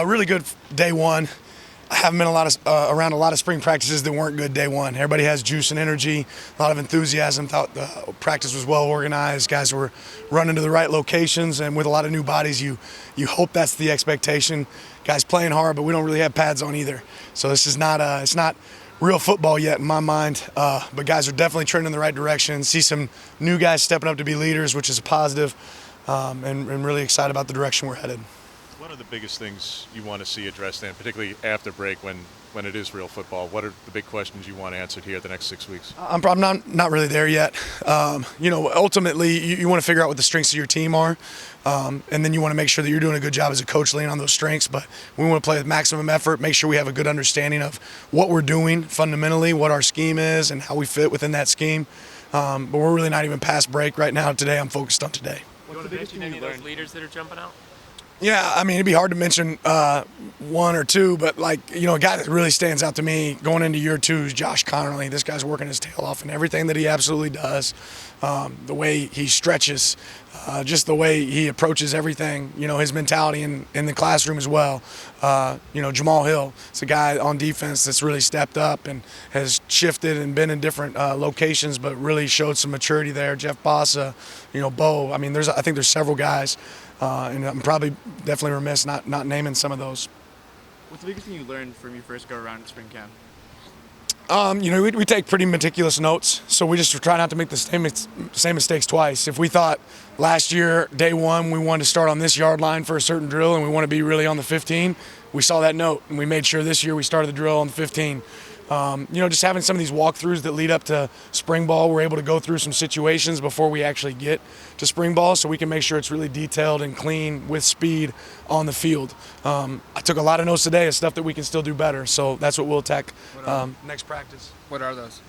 Really good day one. I haven't been around a lot of spring practices that weren't good day one. Everybody has juice and energy, a lot of enthusiasm. Thought the practice was well organized. Guys were running to the right locations, and with a lot of new bodies, you hope that's the expectation. Guys playing hard, but we don't really have pads on either. So this is not it's not real football yet in my mind. But guys are definitely trending in the right direction. See some new guys stepping up to be leaders, which is a positive, and really excited about the direction we're headed. What are the biggest things you want to see addressed, and particularly after break when it is real football? What are the big questions you want answered here the next 6 weeks? I'm not really there yet. Ultimately, you want to figure out what the strengths of your team are, and then you want to make sure that you're doing a good job as a coach laying on those strengths. But we want to play with maximum effort, make sure we have a good understanding of what we're doing fundamentally, what our scheme is, and how we fit within that scheme. But we're really not even past break right now. Today, I'm focused on today. You want to mention any of those leaders that are jumping out? Yeah, I mean, it'd be hard to mention one or two, but a guy that really stands out to me going into year two is Josh Connerly. This guy's working his tail off in everything that he absolutely does. The way he stretches, just the way he approaches everything, his mentality in the classroom as well. Jamal Hill is a guy on defense that's really stepped up and has shifted and been in different locations, but really showed some maturity there. Jeff Bossa, Bo. I mean, I think there's several guys. And I'm probably definitely remiss not naming some of those. What's the biggest thing you learned from your first go around at spring camp? We take pretty meticulous notes, so we just try not to make the same mistakes twice. If we thought last year, day one, we wanted to start on this yard line for a certain drill and we want to be really on the 15, we saw that note and we made sure this year we started the drill on the 15. Just having some of these walkthroughs that lead up to spring ball, we're able to go through some situations before we actually get to spring ball so we can make sure it's really detailed and clean with speed on the field. I took a lot of notes today of stuff that we can still do better, so that's what we'll attack next practice. What are those?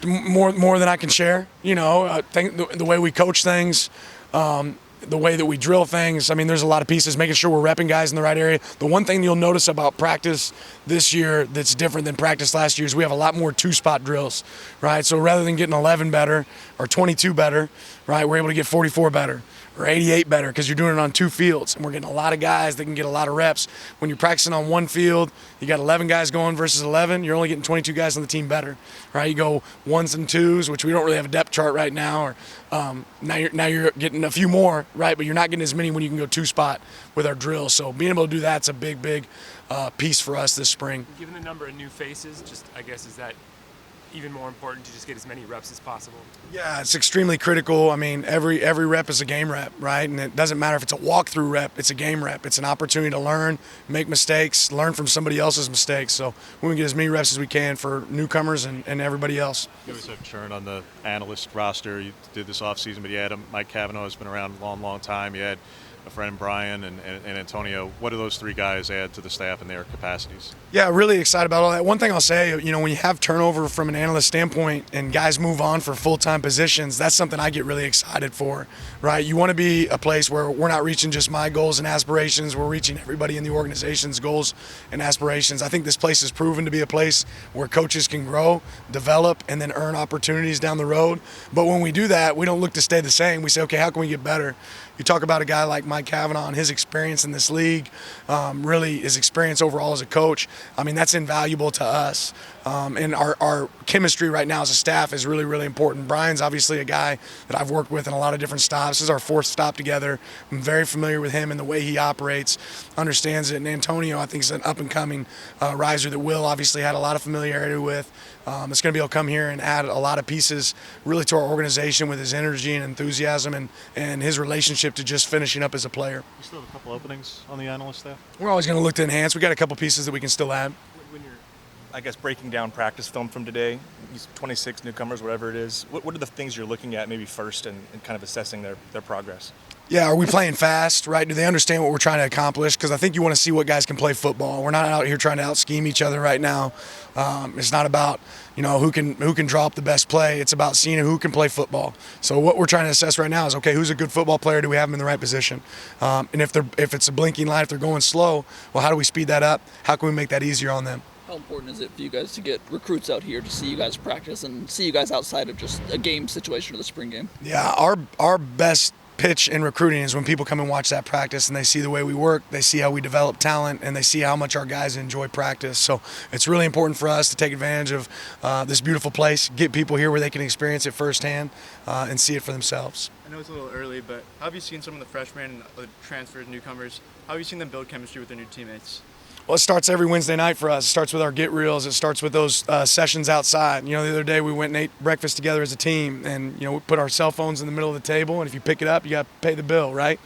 More than I can share. I think the way we coach things, the way that we drill things. I mean, there's a lot of pieces, making sure we're repping guys in the right area. The one thing you'll notice about practice this year that's different than practice last year is we have a lot more two-spot drills, right? So rather than getting 11 better or 22 better, right, we're able to get 44 better or 88 better because you're doing it on two fields. And we're getting a lot of guys that can get a lot of reps. When you're practicing on one field, you got 11 guys going versus 11, you're only getting 22 guys on the team better, right? You go ones and twos, which we don't really have a depth chart right now, or now you're getting a few more, right? But you're not getting as many when you can go two-spot with our drills. So being able to do that's a big piece for us this spring. Given the number of new faces, is that even more important to just get as many reps as possible? Yeah, it's extremely critical. I mean, every rep is a game rep, right? And it doesn't matter if it's a walkthrough rep, it's a game rep. It's an opportunity to learn, make mistakes, learn from somebody else's mistakes. So we want to get as many reps as we can for newcomers and everybody else. You always have churn on the analyst roster. You did this offseason, but you had Mike Cavanaugh, who's been around a long time. You had a friend, Brian, and Antonio. What do those three guys add to the staff in their capacities? Yeah, really excited about all that. One thing I'll say, when you have turnover from an analyst standpoint and guys move on for full-time positions, that's something I get really excited for, right? You want to be a place where we're not reaching just my goals and aspirations, we're reaching everybody in the organization's goals and aspirations. I think this place has proven to be a place where coaches can grow, develop, and then earn opportunities down the road. But when we do that, we don't look to stay the same. We say, okay, how can we get better? You talk about a guy like Mike Cavanaugh and his experience in this league, really his experience overall as a coach. I mean, that's invaluable to us. And our chemistry right now as a staff is really important. Brian's obviously a guy that I've worked with in a lot of different stops. This is our fourth stop together. I'm very familiar with him and the way he operates, understands it. And Antonio, I think, is an up-and-coming riser that Will obviously had a lot of familiarity with. It's going to be able to come here and add a lot of pieces really to our organization with his energy and enthusiasm and his relationship to just finishing up as a player. You still have a couple openings on the analyst staff? We're always going to look to enhance. We got a couple pieces that we can still add. When you're, breaking down practice film from today, these 26 newcomers, whatever it is, what are the things you're looking at maybe first and kind of assessing their progress? Yeah, are we playing fast, right? Do they understand what we're trying to accomplish? Because I think you want to see what guys can play football. We're not out here trying to out-scheme each other right now. It's not about, who can draw up the best play. It's about seeing who can play football. So what we're trying to assess right now is, okay, who's a good football player? Do we have them in the right position? And if it's a blinking light, if they're going slow, well, how do we speed that up? How can we make that easier on them? How important is it for you guys to get recruits out here to see you guys practice and see you guys outside of just a game situation or the spring game? Yeah, our best pitch in recruiting is when people come and watch that practice and they see the way we work, they see how we develop talent, and they see how much our guys enjoy practice. So it's really important for us to take advantage of this beautiful place, get people here where they can experience it firsthand and see it for themselves. I know it's a little early, but how have you seen some of the freshmen and the transfers, newcomers, how have you seen them build chemistry with their new teammates? Well, it starts every Wednesday night for us. It starts with our get reels. It starts with those sessions outside. The other day we went and ate breakfast together as a team, and we put our cell phones in the middle of the table, and if you pick it up, you got to pay the bill, right?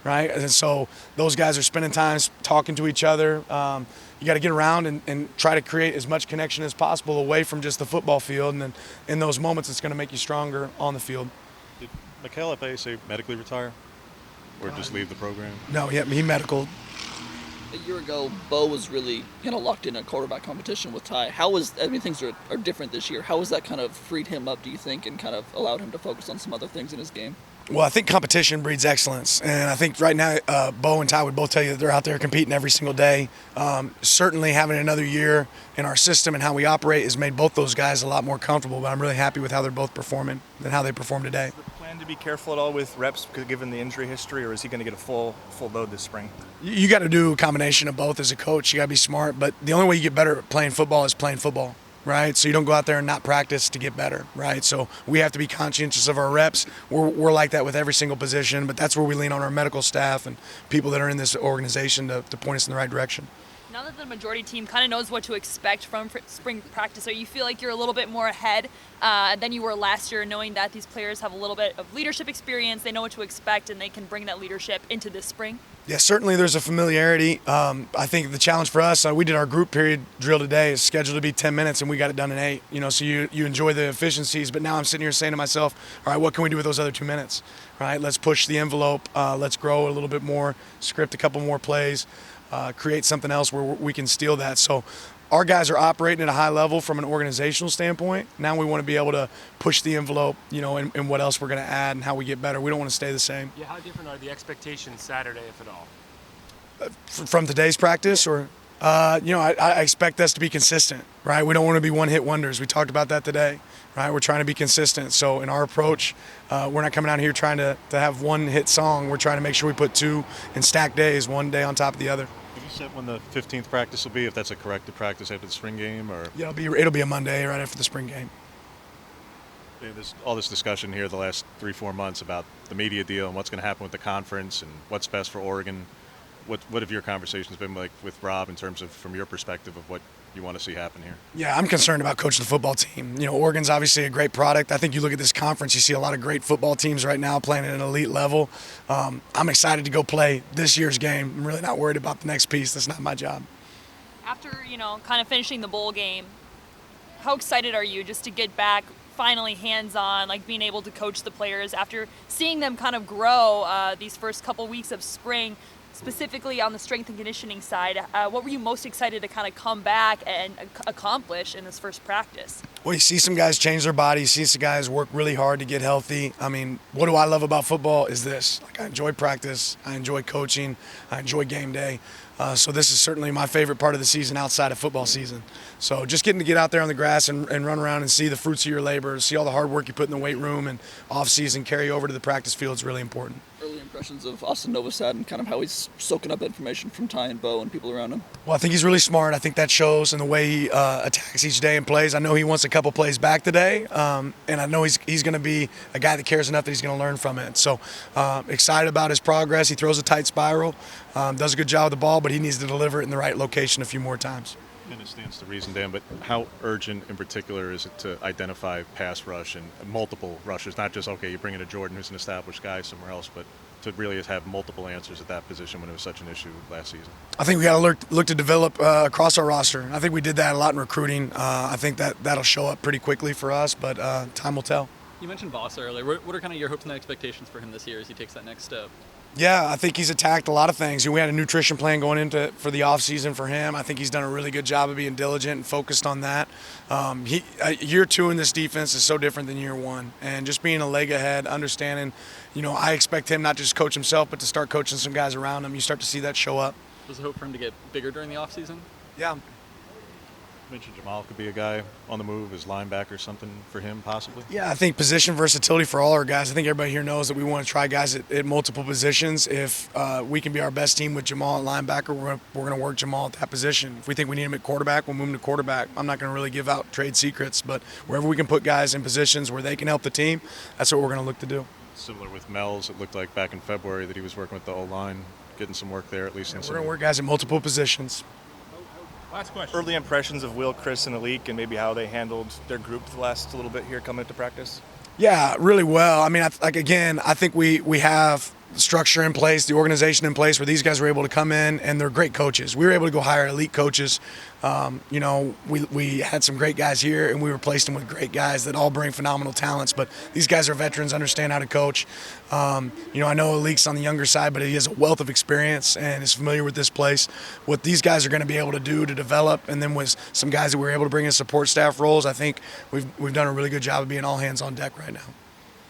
And so those guys are spending time talking to each other. You got to get around and try to create as much connection as possible away from just the football field, and then in those moments, it's going to make you stronger on the field. Did Mikhail F.A. say medically retire, or just leave the program? No, he medicaled. A year ago, Bo was really kind of locked in a quarterback competition with Ty. Things are different this year. How has that kind of freed him up, do you think, and kind of allowed him to focus on some other things in his game? Well, I think competition breeds excellence, and I think right now Bo and Ty would both tell you that they're out there competing every single day. Certainly having another year in our system and how we operate has made both those guys a lot more comfortable, but I'm really happy with how they're both performing and how they perform today. Is the plan to be careful at all with reps given the injury history, or is he going to get a full load this spring? You got to do a combination of both as a coach. You got to be smart, but the only way you get better at playing football is playing football. Right, so you don't go out there and not practice to get better, right? So we have to be conscientious of our reps. We're like that with every single position, but that's where we lean on our medical staff and people that are in this organization to point us in the right direction. Now that the majority team kind of knows what to expect from spring practice, you feel like you're a little bit more ahead than you were last year, knowing that these players have a little bit of leadership experience, they know what to expect, and they can bring that leadership into this spring? Yeah, certainly there's a familiarity. I think the challenge for us, we did our group period drill today, is scheduled to be 10 minutes, and we got it done in 8. So you enjoy the efficiencies, but now I'm sitting here saying to myself, all right, what can we do with those other 2 minutes? Right, let's push the envelope, let's grow a little bit more, script a couple more plays, create something else where we can steal that. So our guys are operating at a high level from an organizational standpoint. Now we want to be able to push the envelope, and what else we're going to add and how we get better. We don't want to stay the same. Yeah, how different are the expectations Saturday, if at all? From today's practice, or I expect us to be consistent, right? We don't want to be one-hit wonders. We talked about that today, right? We're trying to be consistent. So in our approach, we're not coming out here trying to have one-hit song. We're trying to make sure we put 2 in stacked days, one day on top of the other. Have you set when the 15th practice will be, if that's a corrected practice after the spring game? Or Yeah, it'll be a Monday right after the spring game. There's all this discussion here the last 3-4 months about the media deal and what's going to happen with the conference and what's best for Oregon. What have your conversations been like with Rob in terms of, from your perspective, of what you want to see happen here? Yeah, I'm concerned about coaching the football team. Oregon's obviously a great product. I think you look at this conference, you see a lot of great football teams right now playing at an elite level. I'm excited to go play this year's game. I'm really not worried about the next piece. That's not my job. After, kind of finishing the bowl game, how excited are you just to get back finally hands-on, like being able to coach the players after seeing them kind of grow these first couple weeks of spring? Specifically on the strength and conditioning side, what were you most excited to kind of come back and accomplish in this first practice? Well, you see some guys change their bodies, you see some guys work really hard to get healthy. I mean, what do I love about football is this. I enjoy practice, I enjoy coaching, I enjoy game day. So this is certainly my favorite part of the season outside of football season. So just getting to get out there on the grass and run around and see the fruits of your labor, see all the hard work you put in the weight room and off-season carry over to the practice field is really important. Early impressions of Austin Novosad and kind of how he's soaking up information from Ty and Bo and people around him? Well, I think he's really smart. I think that shows in the way he attacks each day and plays. I know he wants a couple plays back today, and I know he's going to be a guy that cares enough that he's going to learn from it. So excited about his progress. He throws a tight spiral, does a good job with the ball, but he needs to deliver it in the right location a few more times. I understand the reason, Dan, but how urgent in particular is it to identify pass rush and multiple rushes, not just, okay, you bring in a Jordan who's an established guy somewhere else, but to really have multiple answers at that position when it was such an issue last season? I think we got to look to develop across our roster. I think we did that a lot in recruiting. I think that'll show up pretty quickly for us, but time will tell. You mentioned Voss earlier. What are kind of your hopes and expectations for him this year as he takes that next step? Yeah, I think he's attacked a lot of things. We had a nutrition plan going for the offseason for him. I think he's done a really good job of being diligent and focused on that. Year 2 in this defense is so different than year 1. And just being a leg ahead, understanding, I expect him not just to coach himself, but to start coaching some guys around him. You start to see that show up. Was the hope for him to get bigger during the offseason? Yeah. mentioned Jamal could be a guy on the move as linebacker, something for him possibly. Yeah, I think position versatility for all our guys. I think everybody here knows that we want to try guys at multiple positions. If we can be our best team with Jamal at linebacker, we're going to work Jamal at that position. If we think we need him at quarterback, we'll move him to quarterback. I'm not going to really give out trade secrets, but wherever we can put guys in positions where they can help the team, that's what we're going to look to do. Similar with Mel's, it looked like back in February that he was working with the O-line, getting some work there at least. We're going to work guys at multiple positions. Last question. Early impressions of Will, Chris, and Alik, and maybe how they handled their group the last little bit here coming into practice? Yeah, really well. I mean, I think we have structure in place, the organization in place where these guys were able to come in, and they're great coaches. We were able to go hire elite coaches. We had some great guys here, and we replaced them with great guys that all bring phenomenal talents. But these guys are veterans, understand how to coach. I know Alik's on the younger side, but he has a wealth of experience and is familiar with this place. What these guys are going to be able to do to develop, and then with some guys that we were able to bring in support staff roles, I think we've done a really good job of being all hands on deck right now.